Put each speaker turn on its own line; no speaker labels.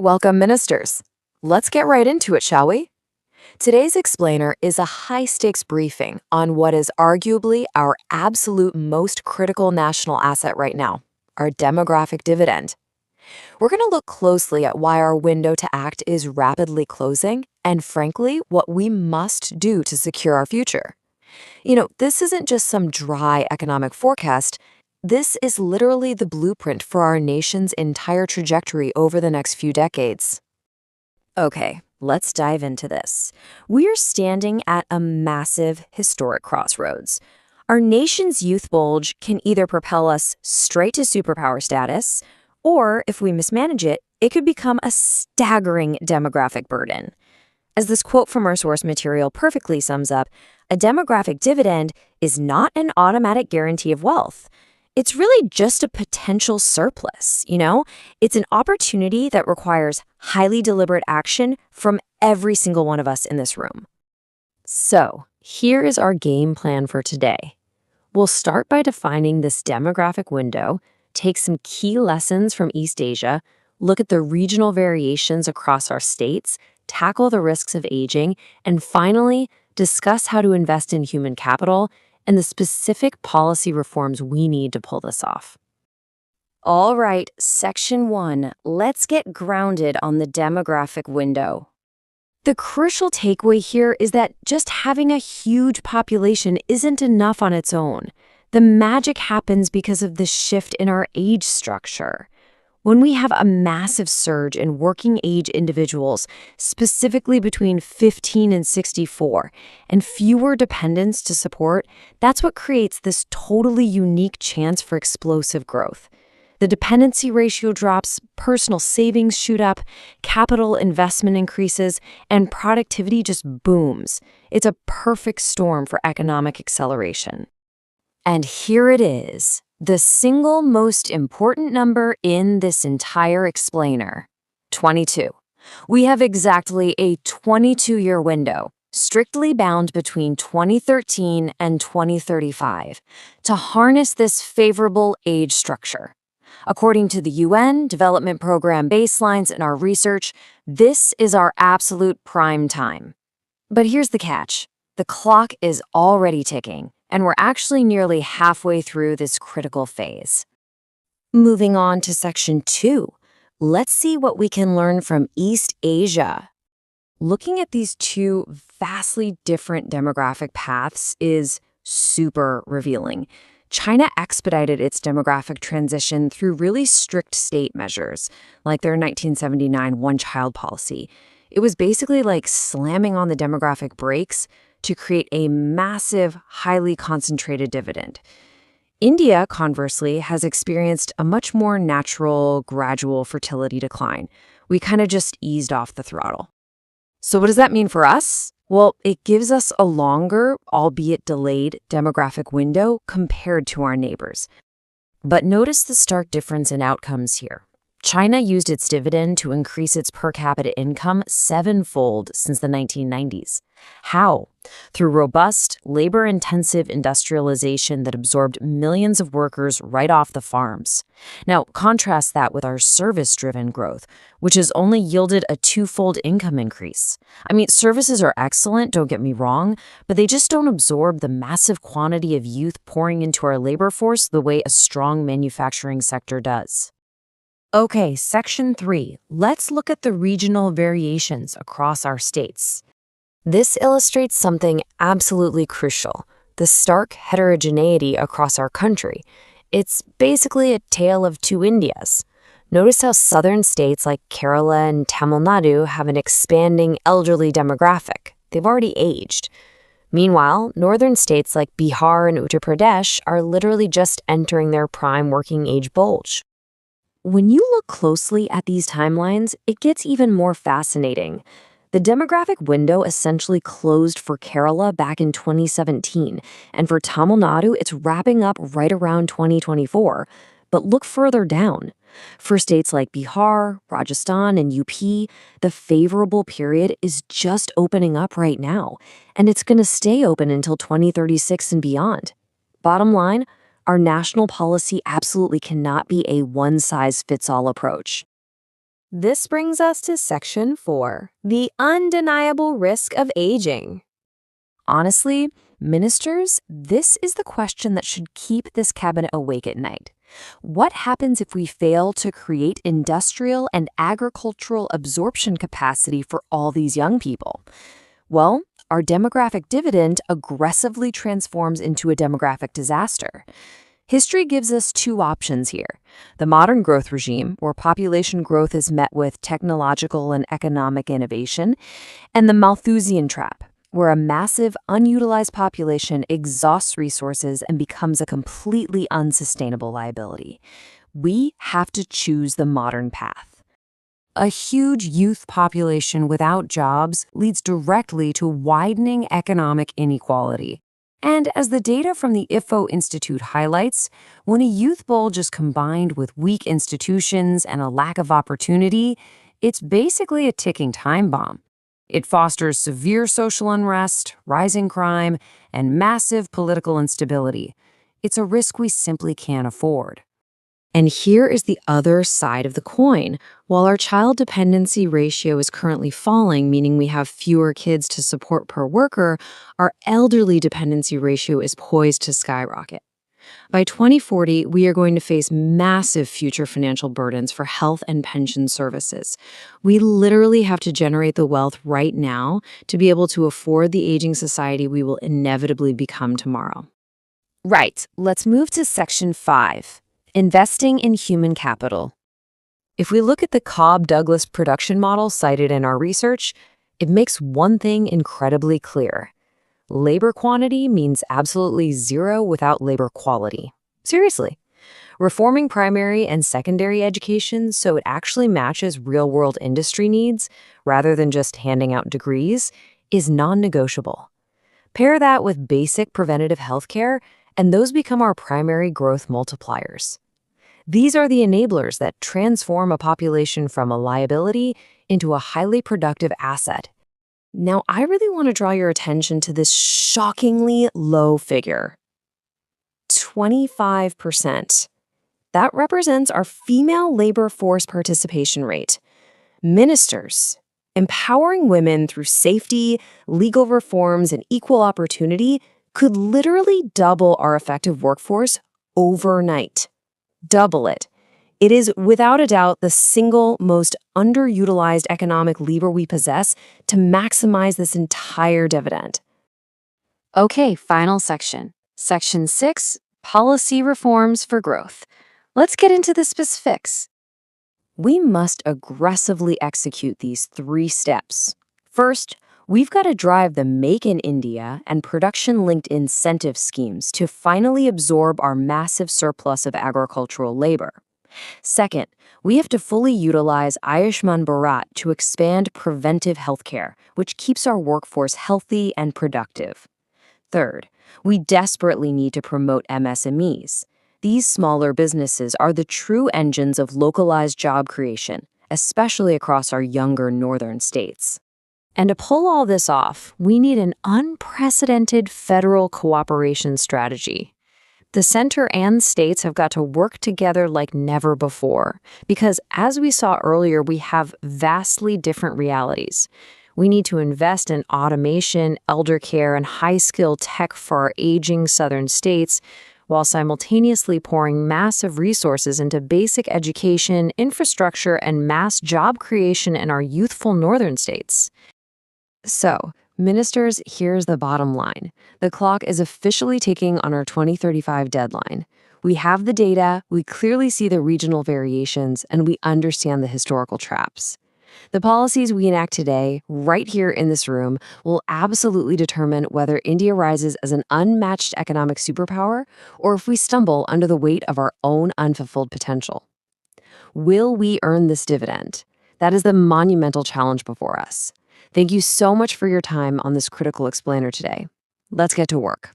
Welcome, ministers. Let's get right into it, shall we? Today's explainer is a high-stakes briefing on what is arguably our absolute most critical national asset right now, our demographic dividend. We're going to look closely at why our window to act is rapidly closing and, frankly, what we must do to secure our future. This isn't just some dry economic forecast. This is literally the blueprint for our nation's entire trajectory over the next few decades.
Okay, let's dive into this. We're standing at a massive historic crossroads. Our nation's youth bulge can either propel us straight to superpower status, or if we mismanage it, it could become a staggering demographic burden. As this quote from our source material perfectly sums up, a demographic dividend is not an automatic guarantee of wealth. It's really just a potential surplus, It's an opportunity that requires highly deliberate action from every single one of us in this room.
So, here is our game plan for today. We'll start by defining this demographic window, take some key lessons from East Asia, look at the regional variations across our states, tackle the risks of aging, and finally, discuss how to invest in human capital and the specific policy reforms we need to pull this off.
All right, Section 1, let's get grounded on the demographic window. The crucial takeaway here is that just having a huge population isn't enough on its own. The magic happens because of the shift in our age structure. When we have a massive surge in working-age individuals, specifically between 15 and 64, and fewer dependents to support, that's what creates this totally unique chance for explosive growth. The dependency ratio drops, personal savings shoot up, capital investment increases, and productivity just booms. It's a perfect storm for economic acceleration.
And here it is. The single most important number in this entire explainer, 22. We have exactly a 22-year window, strictly bound between 2013 and 2035, to harness this favorable age structure. According to the UN Development Program baselines and our research, this is our absolute prime time. But here's the catch. The clock is already ticking, and we're actually nearly halfway through this critical phase.
Moving on to Section 2, let's see what we can learn from East Asia.
Looking at these two vastly different demographic paths is super revealing. China expedited its demographic transition through really strict state measures, like their 1979 one-child policy. It was basically like slamming on the demographic brakes to create a massive, highly concentrated dividend. India, conversely, has experienced a much more natural, gradual fertility decline. We kind of just eased off the throttle. So what does that mean for us? Well, it gives us a longer, albeit delayed, demographic window compared to our neighbors. But notice the stark difference in outcomes here. China used its dividend to increase its per capita income sevenfold since the 1990s. How? Through robust, labor-intensive industrialization that absorbed millions of workers right off the farms. Now, contrast that with our service-driven growth, which has only yielded a twofold income increase. I mean, services are excellent, don't get me wrong, but they just don't absorb the massive quantity of youth pouring into our labor force the way a strong manufacturing sector does. Okay, Section 3. Let's look at the regional variations across our states. This illustrates something absolutely crucial, the stark heterogeneity across our country. It's basically a tale of two Indias. Notice how southern states like Kerala and Tamil Nadu have an expanding elderly demographic. They've already aged. Meanwhile, northern states like Bihar and Uttar Pradesh are literally just entering their prime working age bulge. When you look closely at these timelines, it gets even more fascinating. The demographic window essentially closed for Kerala back in 2017, and for Tamil Nadu, it's wrapping up right around 2024. But look further down. For states like Bihar, Rajasthan, and UP, the favorable period is just opening up right now, and it's going to stay open until 2036 and beyond. Bottom line, our national policy absolutely cannot be a one-size-fits-all approach.
This brings us to Section 4, the undeniable risk of aging. Honestly, ministers, this is the question that should keep this cabinet awake at night. What happens if we fail to create industrial and agricultural absorption capacity for all these young people? Well, our demographic dividend aggressively transforms into a demographic disaster. History gives us two options here: the modern growth regime, where population growth is met with technological and economic innovation, and the Malthusian trap, where a massive, unutilized population exhausts resources and becomes a completely unsustainable liability. We have to choose the modern path. A huge youth population without jobs leads directly to widening economic inequality. And as the data from the IFO Institute highlights, when a youth bulge is combined with weak institutions and a lack of opportunity, it's basically a ticking time bomb. It fosters severe social unrest, rising crime, and massive political instability. It's a risk we simply can't afford. And here is the other side of the coin. While our child dependency ratio is currently falling, meaning we have fewer kids to support per worker, our elderly dependency ratio is poised to skyrocket. By 2040, we are going to face massive future financial burdens for health and pension services. We literally have to generate the wealth right now to be able to afford the aging society we will inevitably become tomorrow. Right, let's move to Section 5. Investing in human capital. If we look at the Cobb-Douglas production model cited in our research, it makes one thing incredibly clear. Labor quantity means absolutely zero without labor quality. Seriously. Reforming primary and secondary education so it actually matches real-world industry needs, rather than just handing out degrees, is non-negotiable. Pair that with basic preventative health care, and those become our primary growth multipliers. These are the enablers that transform a population from a liability into a highly productive asset. Now, I really want to draw your attention to this shockingly low figure. 25%. That represents our female labor force participation rate. Ministers, empowering women through safety, legal reforms, and equal opportunity could literally double our effective workforce overnight. Double it. It is without a doubt the single most underutilized economic lever we possess to maximize this entire dividend. Okay, final section. Section 6, Policy Reforms for Growth. Let's get into the specifics. We must aggressively execute these 3 steps. First, we've got to drive the Make in India and production-linked incentive schemes to finally absorb our massive surplus of agricultural labor. Second, we have to fully utilize Ayushman Bharat to expand preventive healthcare, which keeps our workforce healthy and productive. Third, we desperately need to promote MSMEs. These smaller businesses are the true engines of localized job creation, especially across our younger northern states. And to pull all this off, we need an unprecedented federal cooperation strategy. The center and states have got to work together like never before, because as we saw earlier, we have vastly different realities. We need to invest in automation, elder care, and high-skill tech for our aging southern states, while simultaneously pouring massive resources into basic education, infrastructure, and mass job creation in our youthful northern states. So, ministers, here's the bottom line. The clock is officially ticking on our 2035 deadline. We have the data, we clearly see the regional variations, and we understand the historical traps. The policies we enact today, right here in this room, will absolutely determine whether India rises as an unmatched economic superpower or if we stumble under the weight of our own unfulfilled potential. Will we earn this dividend? That is the monumental challenge before us. Thank you so much for your time on this critical explainer today. Let's get to work.